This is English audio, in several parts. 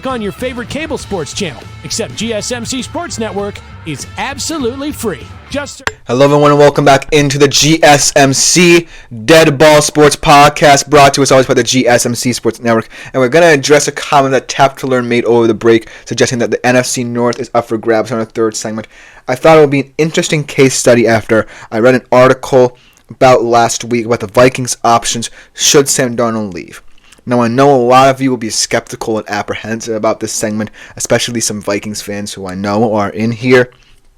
on your favorite cable sports channel, except GSMC Sports Network is absolutely free. Hello everyone and welcome back into the GSMC Dead Ball Sports Podcast, brought to us always by the GSMC Sports Network. And we're going to address a comment that Tap to Learn made over the break, suggesting that the NFC North is up for grabs on our third segment. I thought it would be an interesting case study after I read an article about last week about the Vikings' options should Sam Darnold leave. Now, I know a lot of you will be skeptical and apprehensive about this segment, especially some Vikings fans who I know are in here.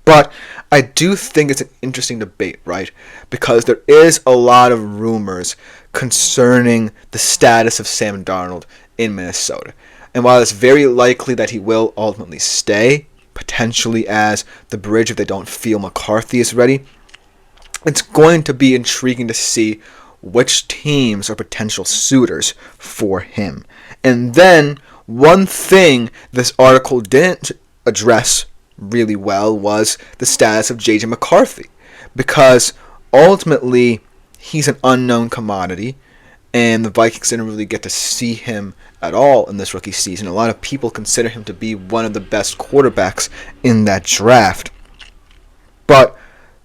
But I do think it's an interesting debate, right? Because there is a lot of rumors concerning the status of Sam Darnold in Minnesota. And while it's very likely that he will ultimately stay, potentially as the bridge if they don't feel McCarthy is ready, it's going to be intriguing to see which teams are potential suitors for him. And then, one thing this article didn't address really well was the status of J.J. McCarthy, because ultimately he's an unknown commodity and the Vikings didn't really get to see him at all in this rookie season. A lot of people consider him to be one of the best quarterbacks in that draft. But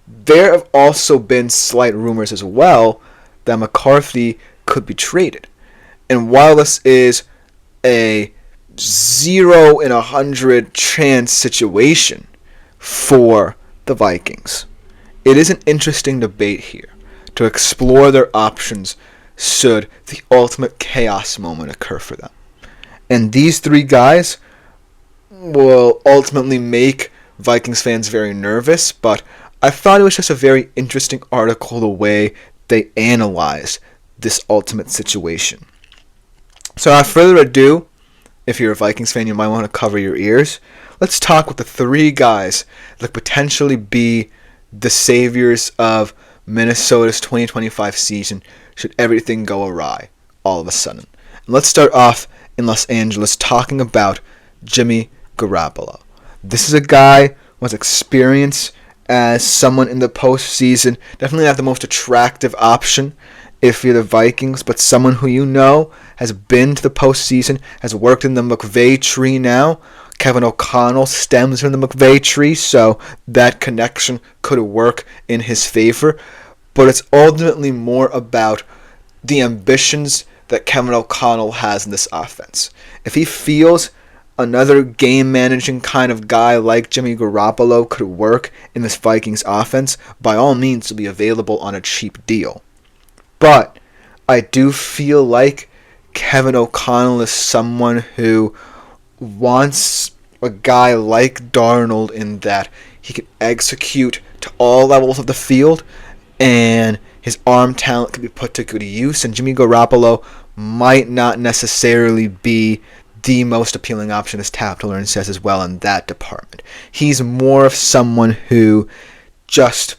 there have also been slight rumors as well that McCarthy could be traded. And while this is a 0 in 100 chance situation for the Vikings, it is an interesting debate here to explore their options should the ultimate chaos moment occur for them. And these three guys will ultimately make Vikings fans very nervous, but I thought it was just a very interesting article the way they analyzed this ultimate situation. So without further ado, if you're a Vikings fan, you might want to cover your ears. Let's talk with the three guys that could potentially be the saviors of Minnesota's 2025 season should everything go awry all of a sudden. And let's start off in Los Angeles talking about Jimmy Garoppolo. This is a guy who has experience as someone in the postseason. Definitely not the most attractive option if you're the Vikings, but someone who you know has been to the postseason, has worked in the McVay tree now. Kevin O'Connell stems from the McVay tree, so that connection could work in his favor. But it's ultimately more about the ambitions that Kevin O'Connell has in this offense. If he feels another game-managing kind of guy like Jimmy Garoppolo could work in this Vikings offense, by all means will be available on a cheap deal. But I do feel like Kevin O'Connell is someone who wants a guy like Darnold in that he can execute to all levels of the field and his arm talent can be put to good use, and Jimmy Garoppolo might not necessarily be the most appealing option, as Tap to Learn says as well in that department. He's more of someone who just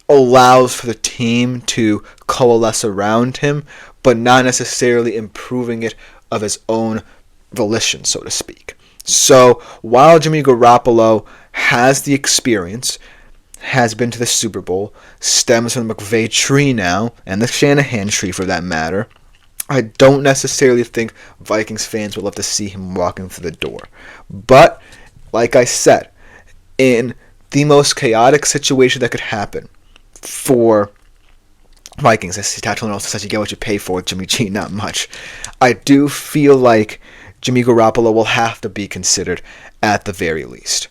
allows for the team to coalesce around him, but not necessarily improving it of his own volition, so to speak. So while Jimmy Garoppolo has the experience, has been to the Super Bowl, stems from the McVay tree now, and the Shanahan tree for that matter, I don't necessarily think Vikings fans would love to see him walking through the door. But, like I said, in the most chaotic situation that could happen for Vikings, as Tactile also says, you get what you pay for with Jimmy G, not much. I do feel like Jimmy Garoppolo will have to be considered at the very least.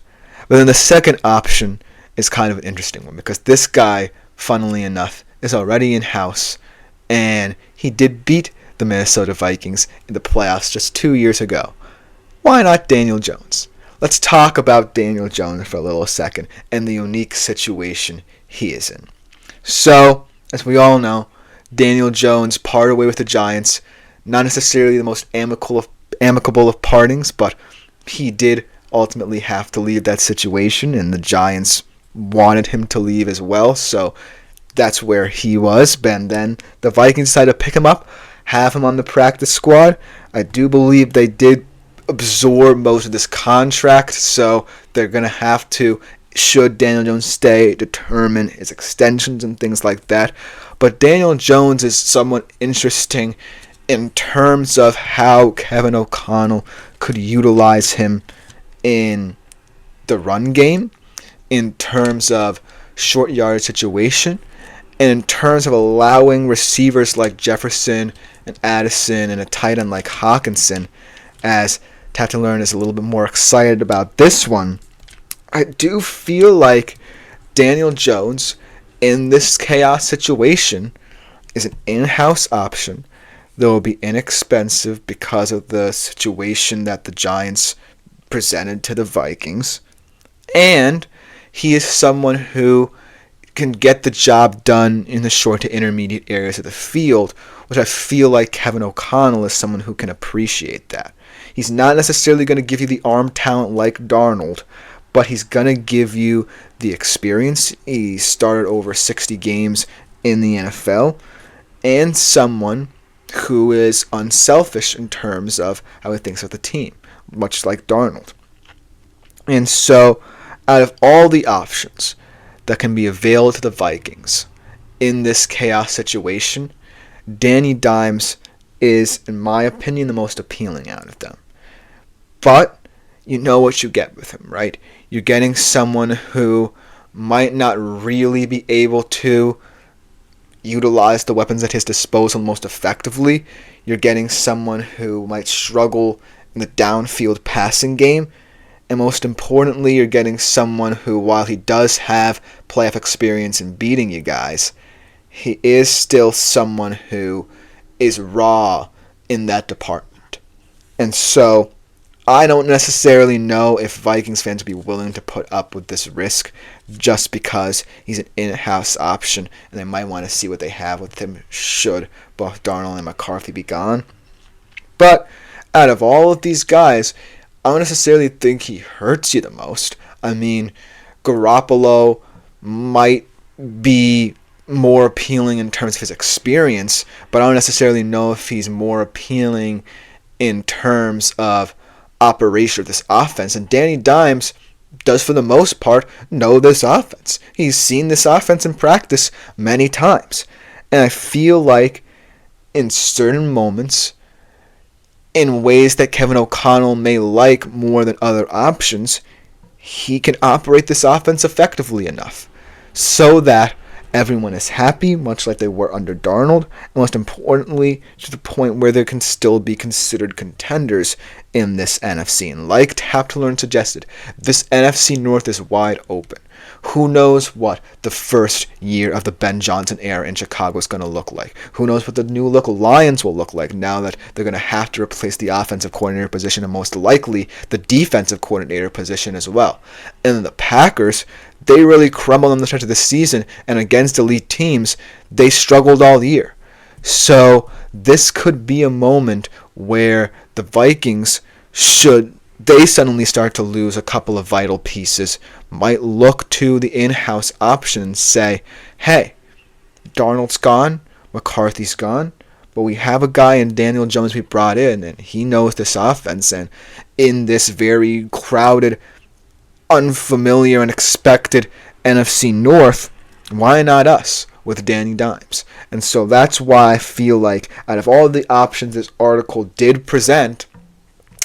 But then the second option is kind of an interesting one, because this guy, funnily enough, is already in-house, and he did beat the Minnesota Vikings in the playoffs just 2 years ago. Why not Daniel Jones? Let's talk about Daniel Jones for a little second and the unique situation he is in. So, as we all know, Daniel Jones parted way with the Giants. Not necessarily the most amicable of partings, but he did ultimately have to leave that situation, and the Giants wanted him to leave as well, so that's where he was. And then the Vikings decided to pick him up, have him on the practice squad. I do believe they did absorb most of this contract, so they're going to have to, should Daniel Jones stay, determine his extensions and things like that. But Daniel Jones is somewhat interesting in terms of how Kevin O'Connell could utilize him in the run game, in terms of short yardage situation, and in terms of allowing receivers like Jefferson and Addison and a tight end like Hawkinson, as Tap to Learn is a little bit more excited about this one, I do feel like Daniel Jones in this chaos situation is an in-house option that will be inexpensive because of the situation that the Giants presented to the Vikings. And he is someone who can get the job done in the short to intermediate areas of the field, which I feel like Kevin O'Connell is someone who can appreciate that. He's not necessarily going to give you the arm talent like Darnold, but he's going to give you the experience. He started over 60 games in the NFL, and someone who is unselfish in terms of how he thinks of the team, much like Darnold. And so, out of all the options that can be available to the Vikings in this chaos situation, Danny Dimes is, in my opinion, the most appealing out of them. But you know what you get with him, right? You're getting someone who might not really be able to utilize the weapons at his disposal most effectively. You're getting someone who might struggle in the downfield passing game. And most importantly, you're getting someone who, while he does have playoff experience in beating you guys, he is still someone who is raw in that department. And so, I don't necessarily know if Vikings fans would be willing to put up with this risk just because he's an in-house option and they might want to see what they have with him should both Darnold and McCarthy be gone. But out of all of these guys, I don't necessarily think he hurts you the most. I mean, Garoppolo might be more appealing in terms of his experience, but I don't necessarily know if he's more appealing in terms of operation of this offense. And Danny Dimes does, for the most part, know this offense. He's seen this offense in practice many times. And I feel like in certain moments, in ways that Kevin O'Connell may like more than other options, he can operate this offense effectively enough so that everyone is happy, much like they were under Darnold, and most importantly, to the point where they can still be considered contenders in this NFC. And like Tap to Learn suggested, this NFC North is wide open. Who knows what the first year of the Ben Johnson era in Chicago is going to look like? Who knows what the new look Lions will look like now that they're going to have to replace the offensive coordinator position and most likely the defensive coordinator position as well. And then the Packers, they really crumbled on the stretch of the season, and against elite teams, they struggled all year. So this could be a moment where the Vikings, should they suddenly start to lose a couple of vital pieces, might look to the in-house option and say, hey, Darnold's gone, McCarthy's gone, but we have a guy in Daniel Jones we brought in, and he knows this offense, and in this very crowded, unfamiliar, and expected NFC North, why not us with Danny Dimes? And so that's why I feel like out of all the options this article did present,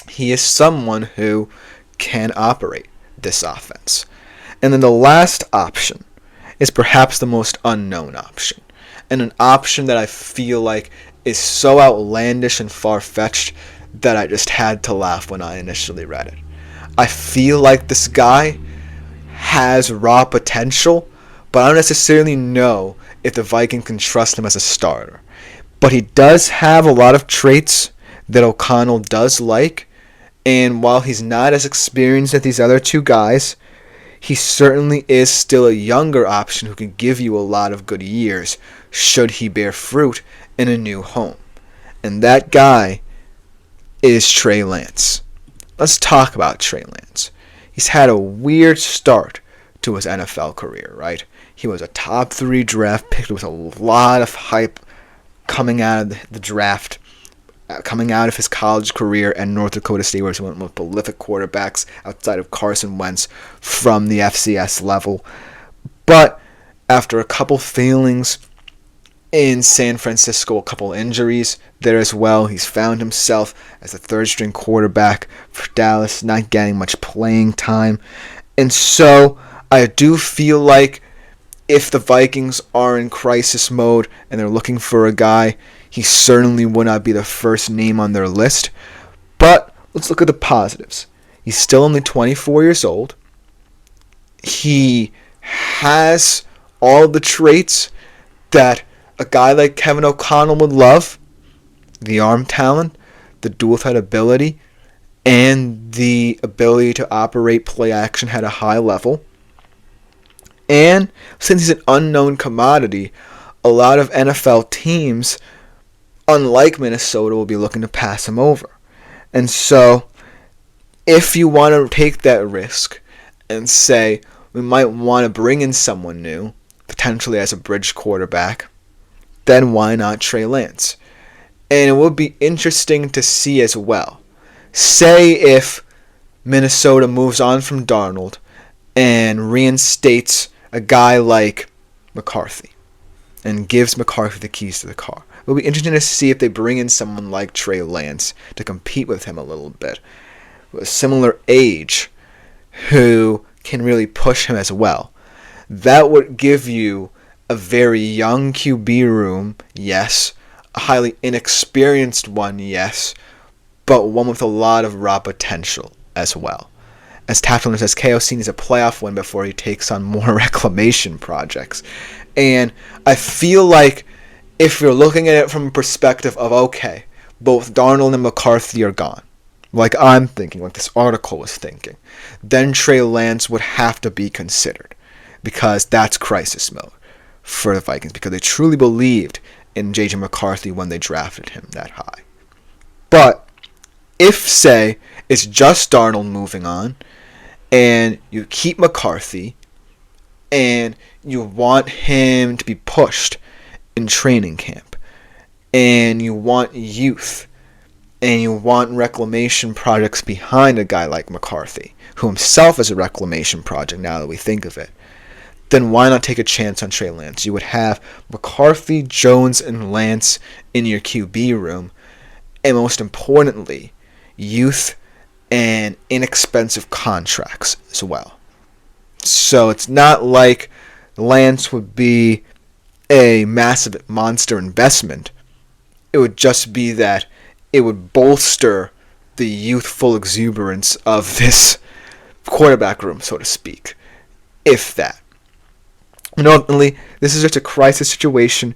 he is someone who can operate this offense. And then the last option is perhaps the most unknown option, and an option that I feel like is so outlandish and far-fetched that I just had to laugh when I initially read it. I feel like this guy has raw potential, but I don't necessarily know if the Vikings can trust him as a starter. But he does have a lot of traits that O'Connell does like, and while he's not as experienced as these other two guys, he certainly is still a younger option who can give you a lot of good years should he bear fruit in a new home. And that guy is Trey Lance. Let's talk about Trey Lance. He's had a weird start to his NFL career, right? He was a top 3 draft pick with a lot of hype coming out of the draft, coming out of his college career at North Dakota State, where he went with prolific quarterbacks outside of Carson Wentz from the FCS level. But after a couple failings in San Francisco, a couple injuries there as well. He's found himself as a third-string quarterback for Dallas, not getting much playing time. And so I do feel like if the Vikings are in crisis mode and they're looking for a guy, he certainly would not be the first name on their list. But let's look at the positives. He's still only 24 years old. He has all the traits that a guy like Kevin O'Connell would love. The arm talent, the dual threat ability, and the ability to operate play action at a high level. And since he's an unknown commodity, a lot of NFL teams, unlike Minnesota, will be looking to pass him over. And so, if you want to take that risk and say, we might want to bring in someone new, potentially as a bridge quarterback, then why not Trey Lance? And it would be interesting to see as well. Say if Minnesota moves on from Darnold and reinstates a guy like McCarthy and gives McCarthy the keys to the car. It will be interesting to see if they bring in someone like Trey Lance to compete with him a little bit, with a similar age, who can really push him as well. That would give you a very young QB room, yes, a highly inexperienced one, yes, but one with a lot of raw potential as well. As Taftler says, KOC needs a playoff win before he takes on more reclamation projects. And I feel like if you're looking at it from a perspective of, okay, both Darnold and McCarthy are gone, like I'm thinking, like this article was thinking, then Trey Lance would have to be considered, because that's crisis mode for the Vikings, because they truly believed in J.J. McCarthy when they drafted him that high. But if, say, it's just Darnold moving on, and you keep McCarthy, and you want him to be pushed in training camp, and you want youth, and you want reclamation projects behind a guy like McCarthy, who himself is a reclamation project now that we think of it, then why not take a chance on Trey Lance? You would have McCarthy, Jones, and Lance in your QB room, and most importantly, youth and inexpensive contracts as well. So it's not like Lance would be a massive monster investment. It would just be that it would bolster the youthful exuberance of this quarterback room, so to speak, if that. And ultimately, this is just a crisis situation,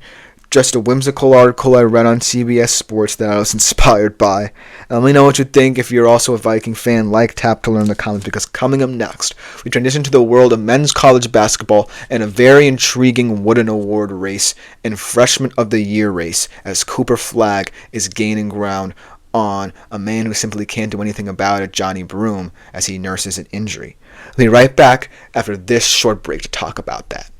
just a whimsical article I read on CBS Sports that I was inspired by. Let me know what you think if you're also a Viking fan. Like, tap to learn in the comments, because coming up next, we transition to the world of men's college basketball and a very intriguing Wooden Award race and Freshman of the Year race as Cooper Flagg is gaining ground on a man who simply can't do anything about it, Johnny Broom, as he nurses an injury. We'll be right back after this short break to talk about that.